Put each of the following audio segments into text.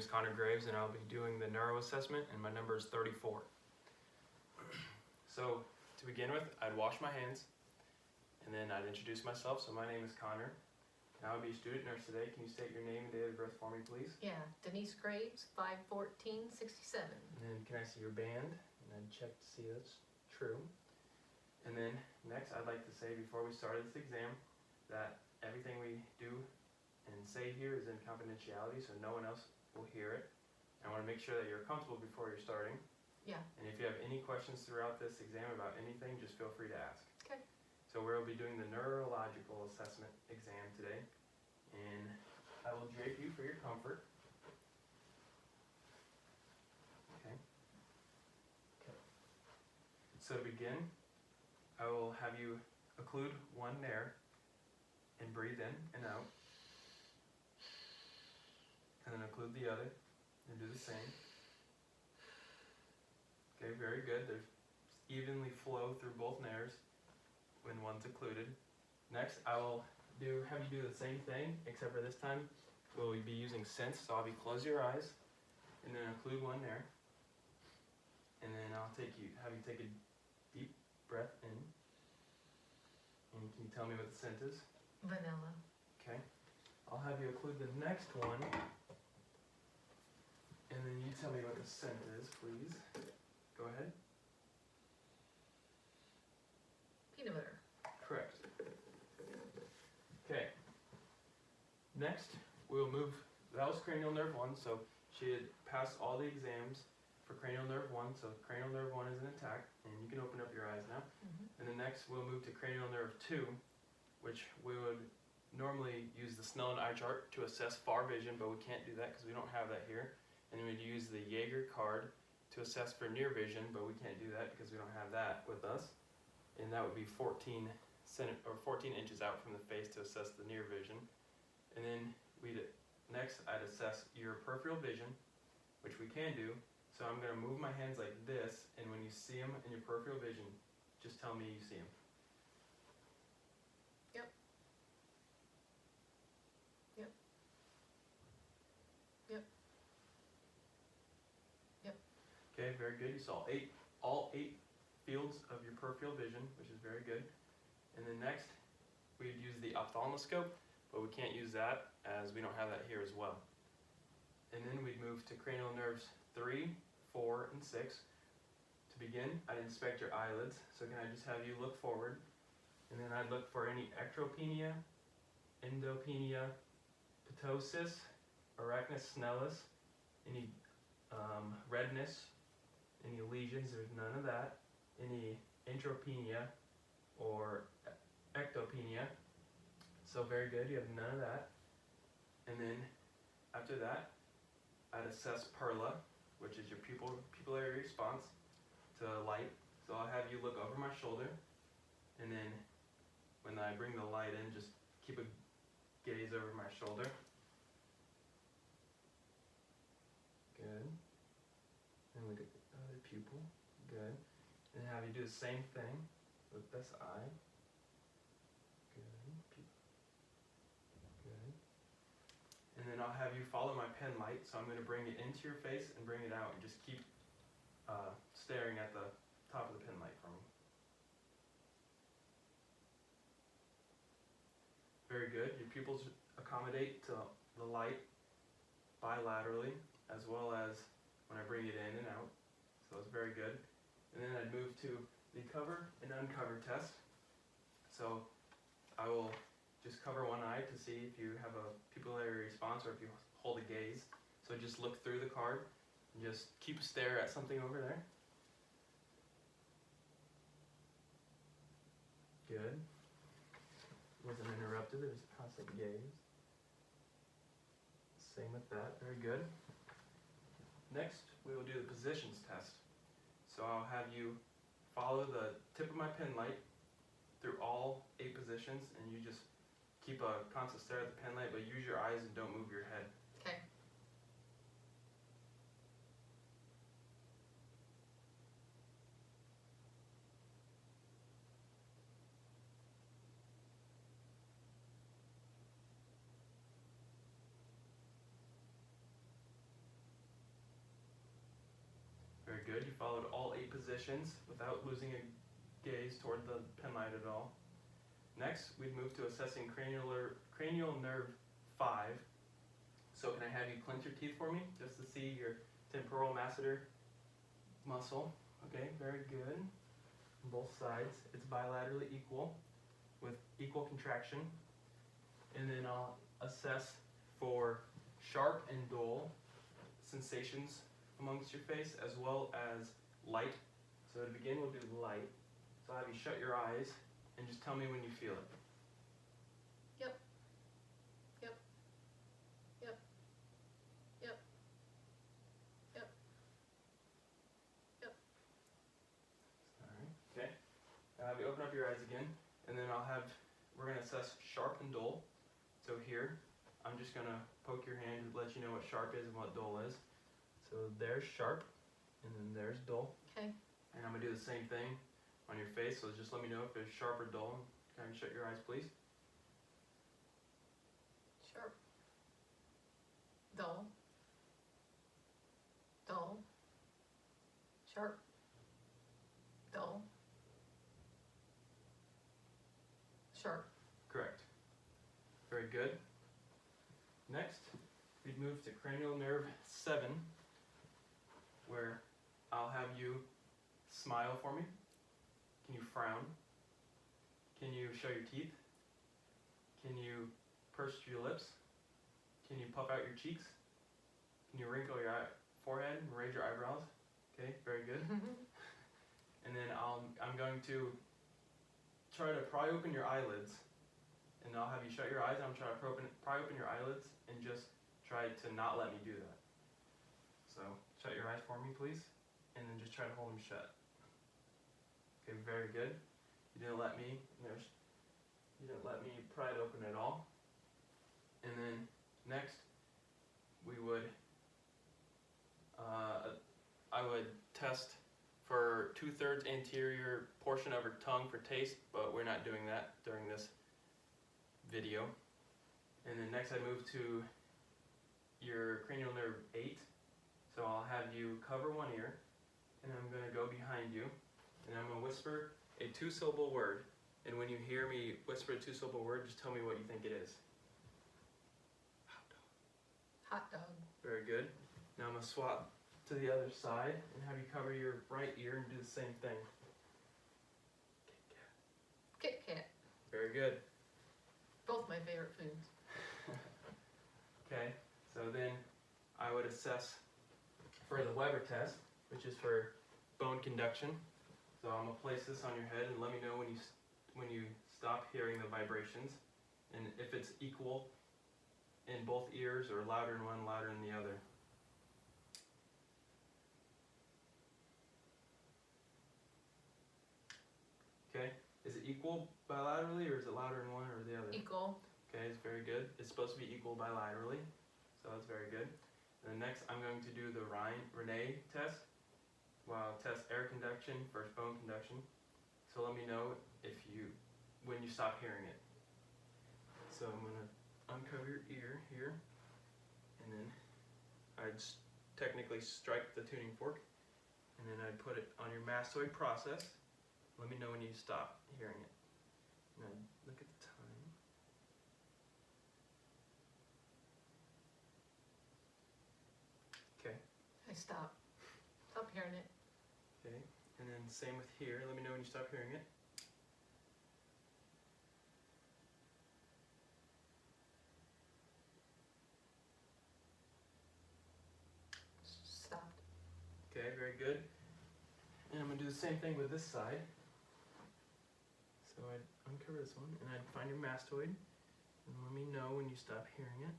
is Connor Graves, and I'll be doing the neuro assessment, and my number is 34. So to begin with, I'd wash my hands, and then I'd introduce myself. So my name is Connor, and I'll be a student nurse today. Can you state your name and date of birth for me, please? Yeah, Denise Graves, 5/14/67. And then can I see your band? And I'd check to see that's true. And then next, I'd like to say before we start this exam that everything we do and say here is in confidentiality, so no one else will hear it. I want to make sure that you're comfortable before you're starting. Yeah. And if you have any questions throughout this exam about anything, just feel free to ask. Okay. So we'll be doing the neurological assessment exam today, and I will drape you for your comfort. Okay. So to begin, I will have you occlude one nair and breathe in and out. And then occlude the other and do the same. Okay, very good. There's evenly flow through both nairs when one's occluded. Next, I will have you do the same thing, except for this time we'll be using sense. So I'll be close your eyes and then occlude one nair. And then I'll have you take a deep breath in. And can you tell me what the scent is? Vanilla. Okay. I'll have you occlude the next one. And then you tell me what the scent is, please. Go ahead. Peanut butter. Correct. Okay. Next, we'll move. That was cranial nerve 1, so she had passed all the exams for cranial nerve 1, so cranial nerve 1 is intact, and you can open up your eyes now. And then next, we'll move to cranial nerve 2, which we would normally use the Snellen eye chart to assess far vision, but we can't do that because we don't have that here. And then we'd use the Jaeger card to assess for near vision, but we can't do that because we don't have that with us. And that would be 14 inches out from the face to assess the near vision. And then I'd assess your peripheral vision, which we can do. So I'm going to move my hands like this, and when you see them in your peripheral vision, just tell me you see them. Yep. Yep. Yep. Yep. Okay, very good. You saw all eight fields of your peripheral vision, which is very good. And then next, we'd use the ophthalmoscope, but we can't use that as we don't have that here as well. And then we'd move to cranial nerves 3, 4, and 6. To begin, I'd inspect your eyelids. So can I just have you look forward? And then I'd look for any ectropenia, endopenia, ptosis, arachnis snellis, any redness, any lesions. There's none of that. Any entropenia or ectopenia. So very good, you have none of that. And then after that, I'd assess perla, which is your pupillary response to light. So I'll have you look over my shoulder, and then when I bring the light in, just keep a gaze over my shoulder. Good. And look at the other pupil. Good. And have you do the same thing with this eye. Good. Good. And then I'll have you follow my pen light. So I'm going to bring it into your face and bring it out, and just keep staring at the top of the pen light for me. Very good. Your pupils accommodate to the light bilaterally, as well as when I bring it in and out. So it's very good. And then I'd move to the cover and uncover test. So I will just cover one eye to see if you have a pupillary response or if you hold a gaze. So just look through the card and just keep a stare at something over there. Good. Wasn't interrupted, there was a constant gaze. Same with that, very good. Next, we will do the positions test. So I'll have you follow the tip of my pen light through all 8 positions, and you just keep a constant stare at the pen light, but use your eyes and don't move your head. Okay. followed all 8 positions without losing a gaze toward the pen light at all. Next, we'd move to assessing cranial nerve 5. So can I have you clench your teeth for me, just to see your temporal masseter muscle? Okay, very good. On both sides, it's bilaterally equal, with equal contraction. And then I'll assess for sharp and dull sensations amongst your face, as well as light. So to begin, we'll do light. So I'll have you shut your eyes and just tell me when you feel it. Yep. Yep. Yep. Yep. Yep. Yep. Alright, okay. I'll have you open up your eyes again, and then we're going to assess sharp and dull. So here, I'm just going to poke your hand and let you know what sharp is and what dull is. So there's sharp, and then there's dull. Okay. And I'm going to do the same thing on your face, so just let me know if it's sharp or dull. Can you shut your eyes, please? Sharp. Dull. Dull. Sharp. Dull. Sharp. Correct. Very good. Next, we'd move to cranial nerve 7, where I'll have you smile for me. Can you frown? Can you show your teeth? Can you purse your lips? Can you puff out your cheeks? Can you wrinkle your forehead and raise your eyebrows? Okay, very good. And then I'm going to try to pry open your eyelids, and I'll have you shut your eyes. I'm trying to pry open your eyelids and just try to not let me do that. So shut your eyes for me, please, and then just try to hold them shut. Okay, very good. You didn't let me pry it open at all. And then next, we would I would test for 2/3 anterior portion of her tongue for taste, but we're not doing that during this video. And then next I move to your cranial nerve 8. So I'll have you cover one ear, and I'm going to go behind you, and I'm going to whisper a 2-syllable word. And when you hear me whisper a 2-syllable word, just tell me what you think it is. Hot dog. Hot dog. Very good. Now I'm going to swap to the other side and have you cover your right ear and do the same thing. Kit Kat. Very good. Both my favorite foods. Okay, so then I would assess for the Weber test, which is for bone conduction. So I'm going to place this on your head and let me know when you stop hearing the vibrations, and if it's equal in both ears or louder in one, louder in the other. Okay, is it equal bilaterally, or is it louder in one or the other? Equal. Okay, it's very good. It's supposed to be equal bilaterally, so that's very good. And then next, I'm going to do the Rene test. Well, I'll test air conduction versus bone conduction. So let me know when you stop hearing it. So I'm going to uncover your ear here, and then I'd technically strike the tuning fork, and then I'd put it on your mastoid process. Let me know when you stop hearing it. And I'd look at the time. Okay. I stop. Stop hearing it. Okay. And then same with here. Let me know when you stop hearing it. Stopped. Okay, very good. And I'm going to do the same thing with this side. So I'd uncover this one, and I'd find your mastoid, and let me know when you stop hearing it.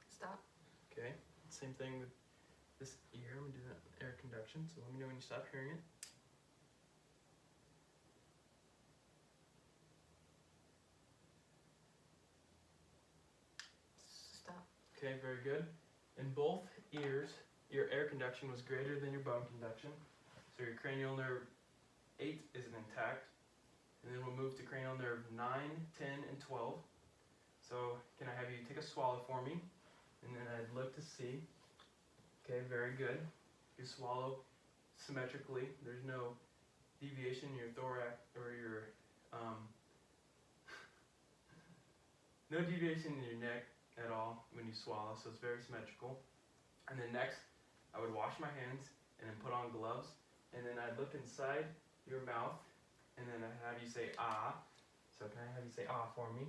Stop. Okay, same thing with this ear. I'm going to do that air conduction, so let me know when you stop hearing it. Stop. Okay, very good. In both ears, your air conduction was greater than your bone conduction. So your cranial nerve 8 is intact. And then we'll move to cranial nerve 9, 10, and 12. So So can I have you take a swallow for me? And then I'd look to see. Okay, very good. You swallow symmetrically. There's no deviation in your thorax or your no deviation in your neck at all when you swallow, so it's very symmetrical. And then next, I would wash my hands and then put on gloves, and then I'd look inside your mouth, and then I'd have you say ah. So can I have you say ah for me?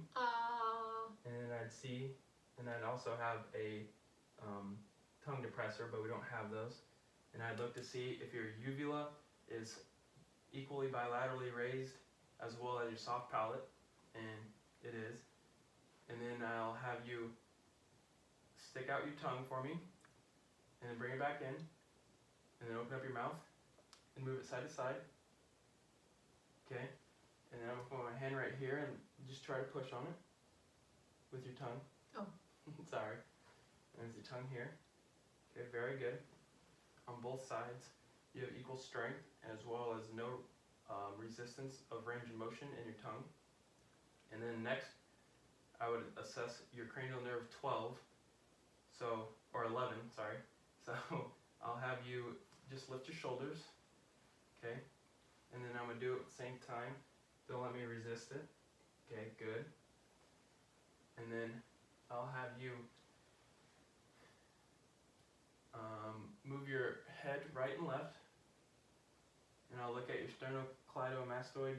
And then I'd see, and I'd also have a tongue depressor, but we don't have those. And I'd look to see if your uvula is equally bilaterally raised as well as your soft palate, and it is. And then I'll have you stick out your tongue for me, and then bring it back in, and then open up your mouth and move it side to side. Okay, and then I'm gonna put my hand right here and just try to push on it with your tongue. Oh. Sorry. And there's your tongue here. Okay, very good. On both sides, you have equal strength as well as no resistance of range of motion in your tongue. And then next, I would assess your cranial nerve 12, or 11, sorry. So I'll have you just lift your shoulders, okay? And then I'm gonna do it at the same time. Don't let me resist it. Okay, good. And then I'll have you move your head right and left, and I'll look at your sternocleidomastoid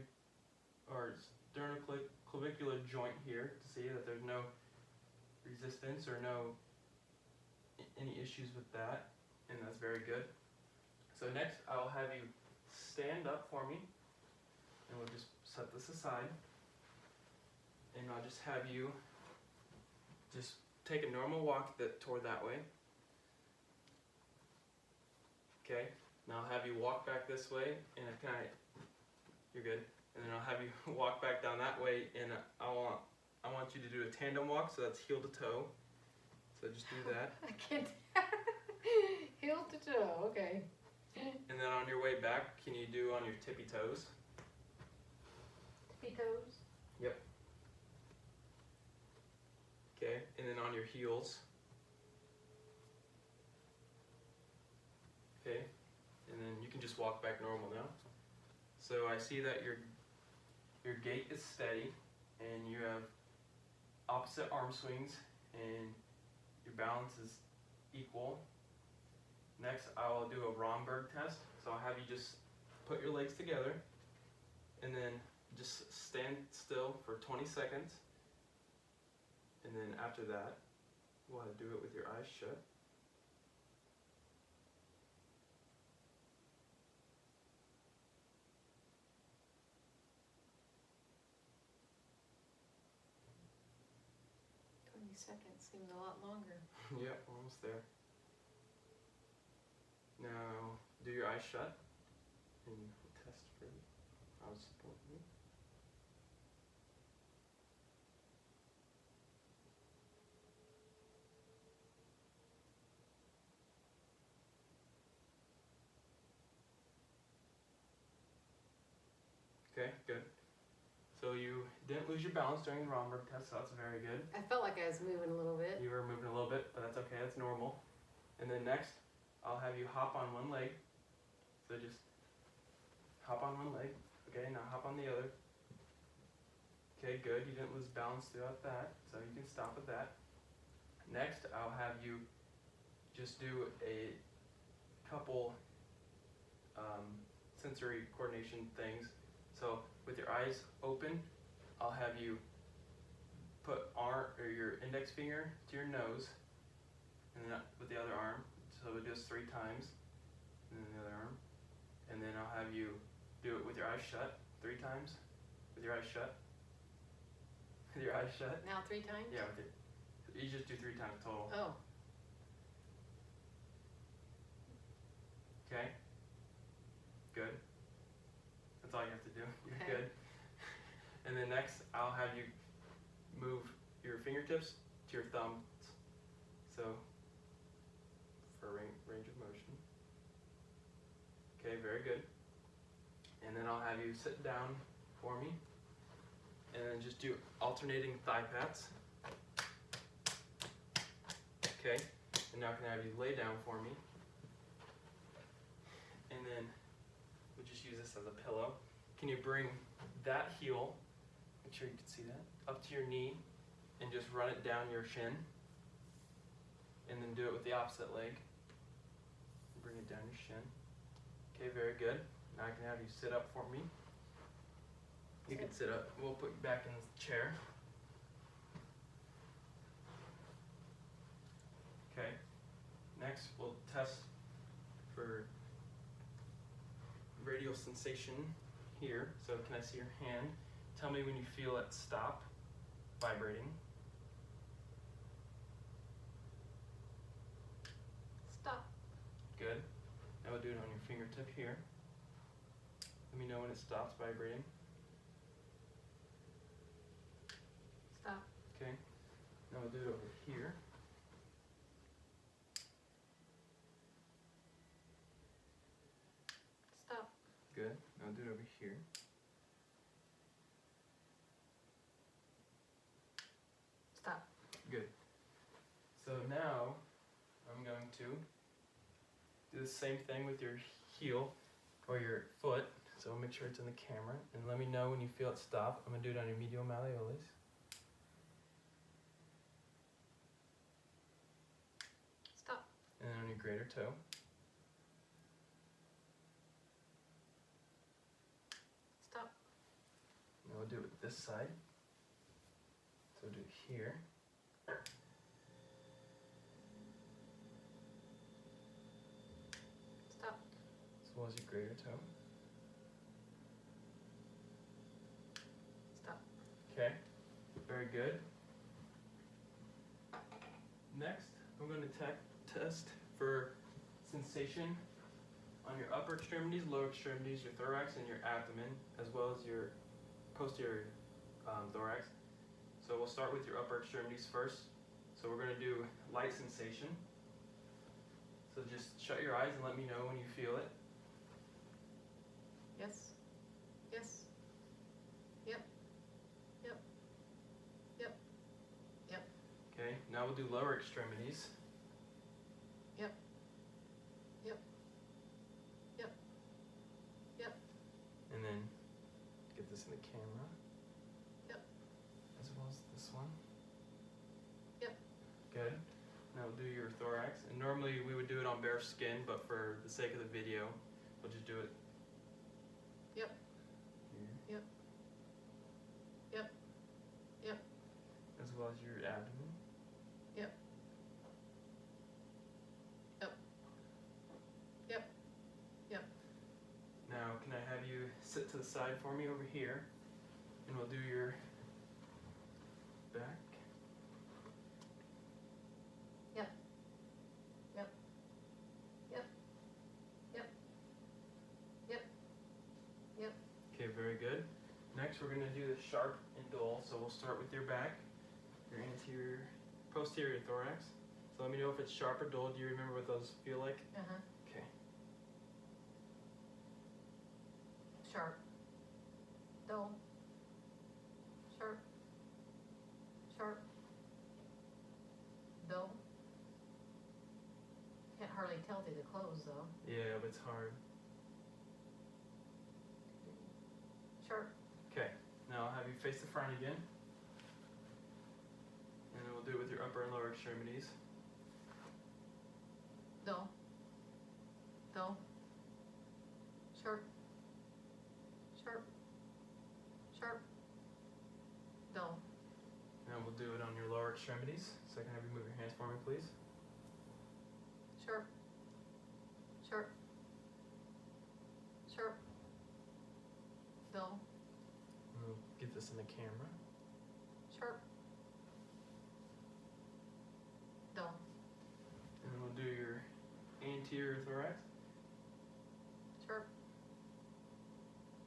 or sternoclavicular joint here to see that there's no resistance or any issues with that, and that's very good. So next I'll have you stand up for me, and we'll just set this aside, and I'll just have you just take a normal walk toward that way. Okay, now I'll have you walk back this way, and you're good. And then I'll have you walk back down that way, and I want you to do a tandem walk, so that's heel to toe. So just do that. I can't. Heel to toe, okay. And then on your way back, can you do on your tippy toes? Tippy toes? Yep. Okay, and then on your heels. Okay, and then you can just walk back normal now. So I see that your gait is steady, and you have opposite arm swings, and your balance is equal. Next, I will do a Romberg test. So I'll have you just put your legs together, and then just stand still for 20 seconds. And then after that, we'll have to do it with your eyes shut. Seconds seemed a lot longer. Yep, almost there. Now, do your eyes shut and test for how it's supposed to be. Okay, good. So you didn't lose your balance during the Romberg test, so that's very good. I felt like I was moving a little bit. You were moving a little bit, but that's okay, that's normal. And then next, I'll have you hop on one leg. So just hop on one leg. Okay, now hop on the other. Okay, good. You didn't lose balance throughout that, so you can stop at that. Next, I'll have you just do a couple sensory coordination things. So with your eyes open, I'll have you put your index finger to your nose, and then with the other arm. So it does 3 times, and then the other arm. And then I'll have you do it with your eyes shut 3 times. With your eyes shut. With your eyes shut. Now 3 times? Yeah, you just do 3 times total. Oh. Okay. Good. That's all you have to do. You're Okay. good. And then next, I'll have you move your fingertips to your thumbs. So, for range of motion. Okay, very good. And then I'll have you sit down for me. And then just do alternating thigh pats. Okay, and now can I have you lay down for me? And then we just use this as a pillow. Can you bring that heel, make sure you can see that, up to your knee and just run it down your shin? And then do it with the opposite leg. Bring it down your shin. Okay, very good. Now I can have you sit up for me. You can sit up. We'll put you back in the chair. Okay. Next, we'll test for radial sensation here. So can I see your hand? Tell me when you feel it stop vibrating. Stop. Good. Now we'll do it on your fingertip here. Let me know when it stops vibrating. Stop. Okay. Now we'll do it over here. Stop. Good. Now we'll do it over here. Stop. Good. So now I'm going to do the same thing with your heel or your foot. So make sure it's in the camera and let me know when you feel it stop. I'm going to do it on your medial malleolus. Stop. And then on your greater toe. Stop. Now we'll do it with this side. So do it here. Stop. As well as your greater toe. Stop. Okay, very good. Next, I'm going to test for sensation on your upper extremities, lower extremities, your thorax, and your abdomen, as well as your posterior thorax. So we'll start with your upper extremities first. So we're going to do light sensation. So just shut your eyes and let me know when you feel it. Yes. Yes. Yep. Yep. Yep. Yep. Okay, now we'll do lower extremities. Yep. Yep. Yep. Yep. And then get this in the camera. Yep. As well as this one. Yep. Good. Now we'll do your thorax. And normally we would do it on bare skin, but for the sake of the video, we'll just do it. Yep. Here. Yep. Yep. Yep. As well as your abdomen. Yep. Yep. Yep. Yep. Now can I have you sit to the side for me over here, and we'll do your back. Yep. Yep. Yep. Yep. Yep. Yep. Okay, very good. Next we're going to do the sharp and dull. So we'll start with your back, your anterior, posterior thorax. So let me know if it's sharp or dull. Do you remember what those feel like? Uh-huh. Okay. Sharp. Dull. Sharp. Sharp. Dull. Can't hardly tell through the clothes though. Yeah, but it's hard. Sharp. Okay, now I'll have you face the front again. And then we'll do it with your upper and lower extremities. Dull. Dull. Sharp. Sharp. Sharp. Dull. Now we'll do it on your lower extremities. So I can have you move your hands for me, please. Sharp. Sharp. Sharp. Dull. And we'll get this in the camera. Sharp. Dull. And then we'll do your anterior thorax. Sharp.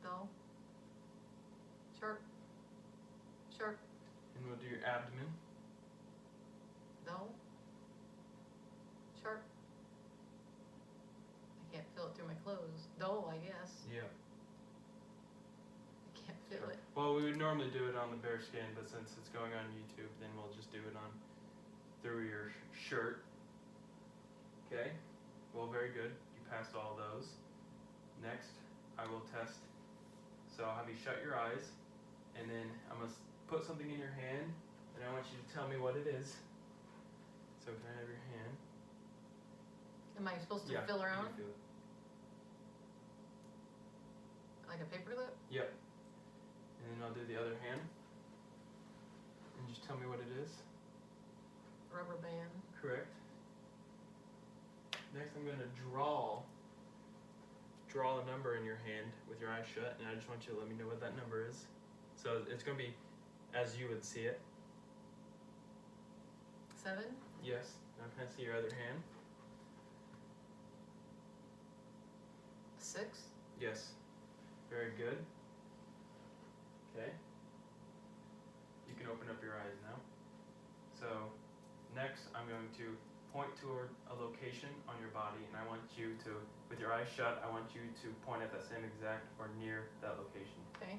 Dull. Sharp. Sharp. And we'll do your abdomen. Dull. Sharp. I can't feel it through my clothes. Dull, I guess. Yeah. I can't feel it. Well, we would normally do it on the bare skin, but since it's going on YouTube, then we'll just do it on through your shirt. Okay, well, very good. You passed all those. Next, I will test. So I'll have you shut your eyes, and then I'm going to put something in your hand, and I want you to tell me what it is. So can I have your hand? Am I supposed to Yeah, feel you around? can feel it. Like a paper clip? Yep. And then I'll do the other hand. And just tell me what it is. Rubber band. Correct. Next, I'm going to draw a number in your hand with your eyes shut, and I just want you to let me know what that number is. So it's going to be as you would see it. 7? Yes. Now can I see your other hand? 6? Yes. Very good. Okay. You can open up your eyes now. So next, I'm going to point toward a location on your body, and I want you to, with your eyes shut, I want you to point at that same exact or near that location. Okay.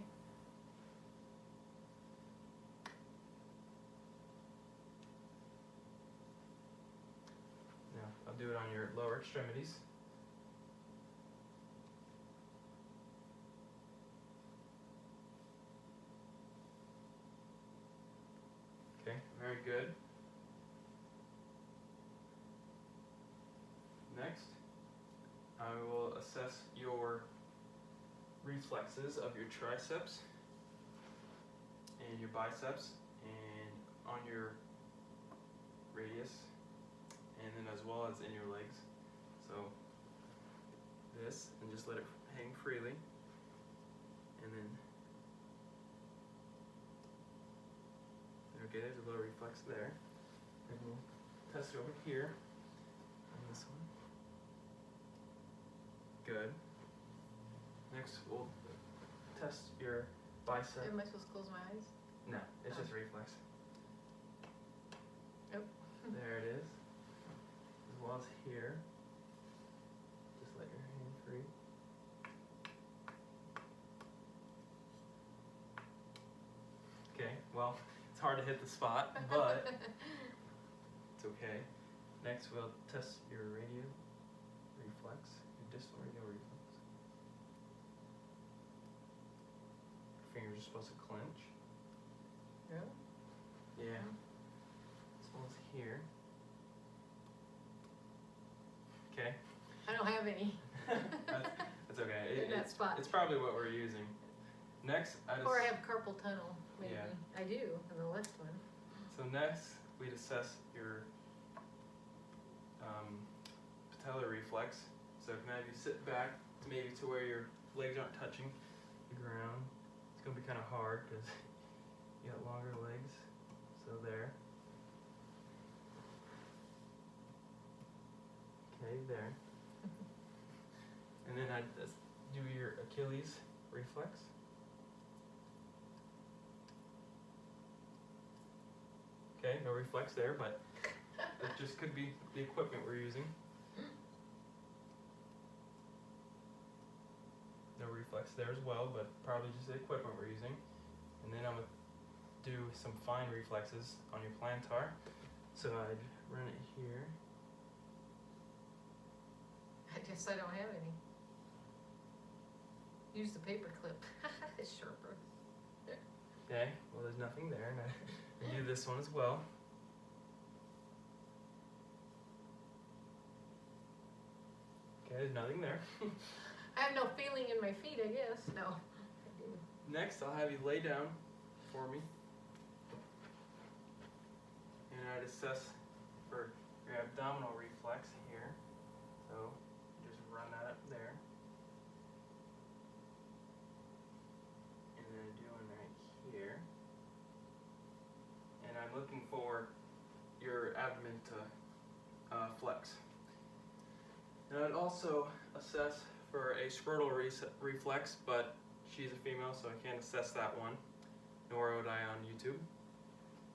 Now, I'll do it on your lower extremities. Okay, very good. Next, I will assess your reflexes of your triceps and your biceps and on your radius, and then as well as in your legs. So this, and just let it hang freely, and then okay, there's a little reflex there. And we'll test it over here on this one. Good. Next, we'll test your bicep. Am I supposed to close my eyes? No, it's just reflex. Yep. There it is. As well as here. Just let your hand free. Okay, well, it's hard to hit the spot, but it's okay. Next, we'll test your radial reflex, your distal radial reflex. Your fingers are supposed to clench. Really? Yeah. As well as here. Okay. I don't have any. That's okay. In that spot. It's probably what we're using. Next, Or I have carpal tunnel, maybe. Yeah. I do, in the left one. So next, we'd assess your patellar reflex. So can I have you sit back to maybe to where your legs aren't touching the ground. It's going to be kind of hard because you got longer legs. So there. Okay, there. And then I'd do your Achilles reflex. Okay, no reflex there, but it just could be the equipment we're using. No reflex there as well, but probably just the equipment we're using. And then I'm going to do some fine reflexes on your plantar. So I'd run it here. I guess I don't have any. Use the paper clip. It's sharper. Okay, well there's nothing there, and I do this one as well. Okay, there's nothing there. I have no feeling in my feet, I guess. No. I do. Next, I'll have you lay down for me. And I'd assess for your abdominal reflex here. So, just run that up there. And then I do one right here. And I'm looking for your abdomen to flex. And I'd also assess for a scrotal reflex, but she's a female, so I can't assess that one, nor would I on YouTube.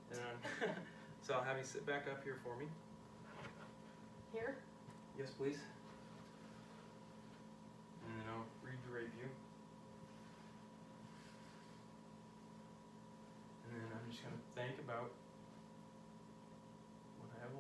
And so I'll have you sit back up here for me. Here? Yes, please. And then I'll redrape you. And then I'm just going to think about what I have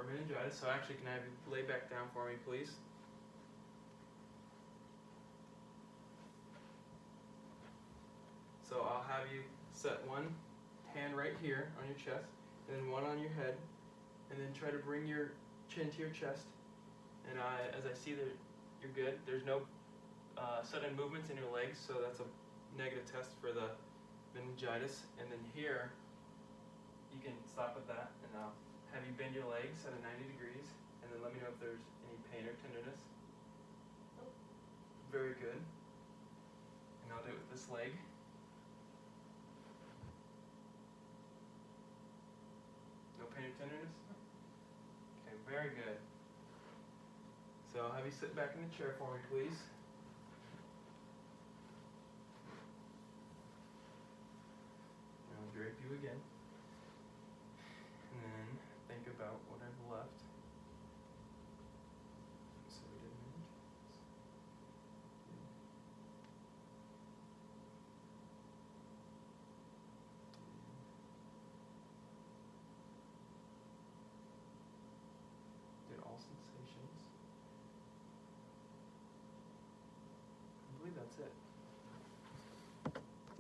meningitis. So actually, can I have you lay back down for me, please? So I'll have you set one hand right here on your chest, and then one on your head, and then try to bring your chin to your chest. And as I see that you're good, there's no sudden movements in your legs, so that's a negative test for the meningitis. And then here, you can stop with that, and I'll have you bend your legs at a 90 degrees, and then let me know if there's any pain or tenderness. Very good. And I'll do it with this leg. No pain or tenderness? Okay, very good. So I'll have you sit back in the chair for me, please. And I'll drape you again.